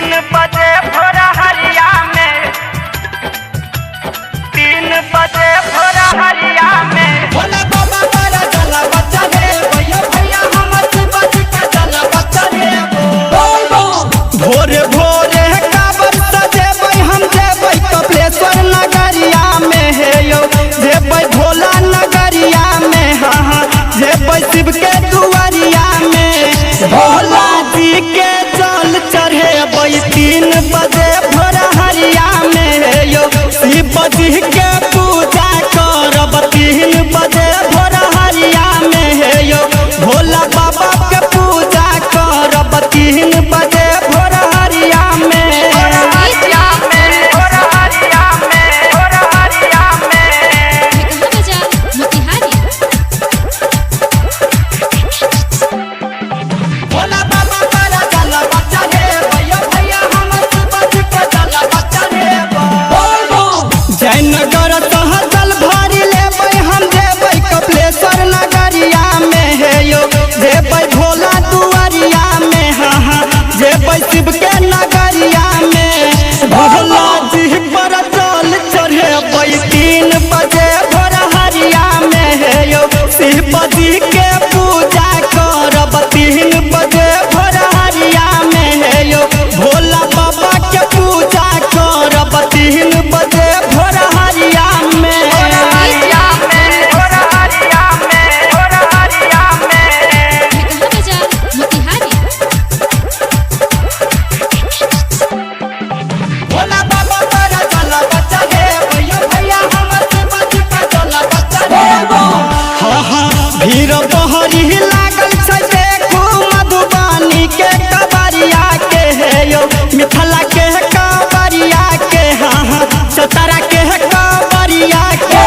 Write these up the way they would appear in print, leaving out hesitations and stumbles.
बजे भोर हरिया में 3 बजे भोर हरिया में भोला बाबा तारा चला बच्चा रे भैया भैया हमर बच के चला बच्चा रे भोरे भोरे काबर सजेबै हम जेबै कपिलेश्वर नगरिया में हे यो जेबै भोला नगरिया में हाँ हाँ जेबै शिव के दुआरिया में भोला जी के जल चढ़ेबै 3 बजे भोर हरिया में हे यो शिव जी के पूजा करब 3 बजे भोर हरिया में हे यो भोला बाबा के पूजा करब 3 बजे भोर हरिया में भोला बाबा तारा चला बच्चा रे भैया भैया हमर बच के चला बच्चा रे जयनगर सहजल भारी लेबै हम जेबै कपिलेश्वर नगरिया में हे यो जेबै भोला दुआरिया में हाँ हाँ जेबै शिव के नगरिया में भोला जी पर जल चढ़ेबै 3 बजे भोर हरिया में हे यो शिव जी के पूजा करब 3 बजे भोर हरिया में हे यो भोला बाबा के पूजा करब 3 बजे भोर हरिया में भोला बाबा तारा चला बच्चा रे भैया भैया हमर बच के चला बच्चा रे हाँ हाँ भीड़ बहरी लागल छै देखू मधुबनी के कबरिया के हे यो मिथिला के कबरिया के हाँ हाँ सतारा के कबरिया के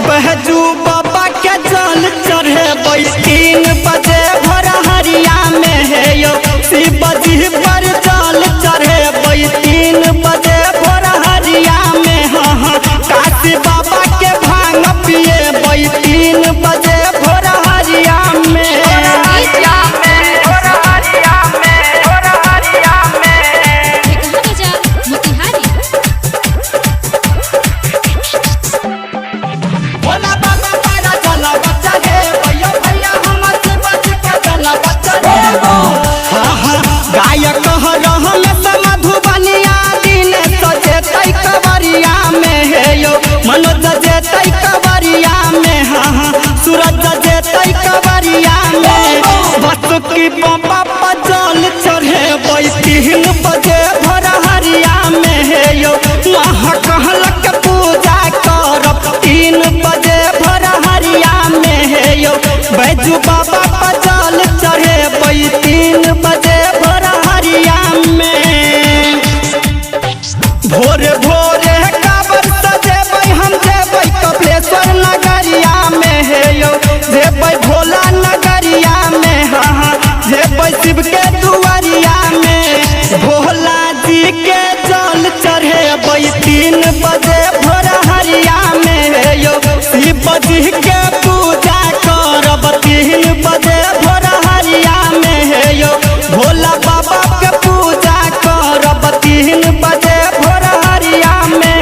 बहजू बाबा के जल चढ़ेबै 3 बजे भोर हरिया में हे यो शिव जी पर जल चढ़ेबै 3 बजे भोर हरिया में हाँ हाँ काशी बाबा के भांग पिएबै 3 बजे भोर हरिया में भोला बाबा तारा चला बच्चा रे भैया भैया हमर बच के चला बच्चा रे हाँ हाँ गायक रहम से मधुबनिया दिन सजेतै कबरिया में हे यो मनोज जेतै कबरिया में हाँ हाँ सूरज जेतै कबरिया में बसुकी बाबा पर जल चढ़ेबै 3 बजे भोर हरिया में हे यो वहाँ कहलक पूजा करब 3 बजे भोर हरिया में हे यो बैजू बाबा पर जल चढ़ेबै 3 बजे भोर हरिया में भोरे भोरे काबर सजेबै हम जेबै कपिलेश्वर नगरिया में हे यो जेबै भोला नगरिया में हाँ हाँ जेबै शिव के दुआरिया में भोला जी के जल चढ़ेबै 3 बजे भोर हरिया में हे यो शिव जी के पूजा करब 3 बजे भोर हरिया में हे यो भोला बाबा के पूजा करब 3 बजे भोर हरिया में।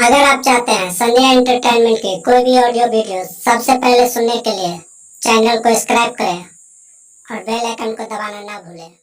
अगर आप चाहते हैं संध्या एंटरटेनमेंट की कोई भी ऑडियो वीडियो सबसे पहले सुनने के लिए चैनल को सब्सक्राइब करें और बेल आइकन को दबाना ना भूलें।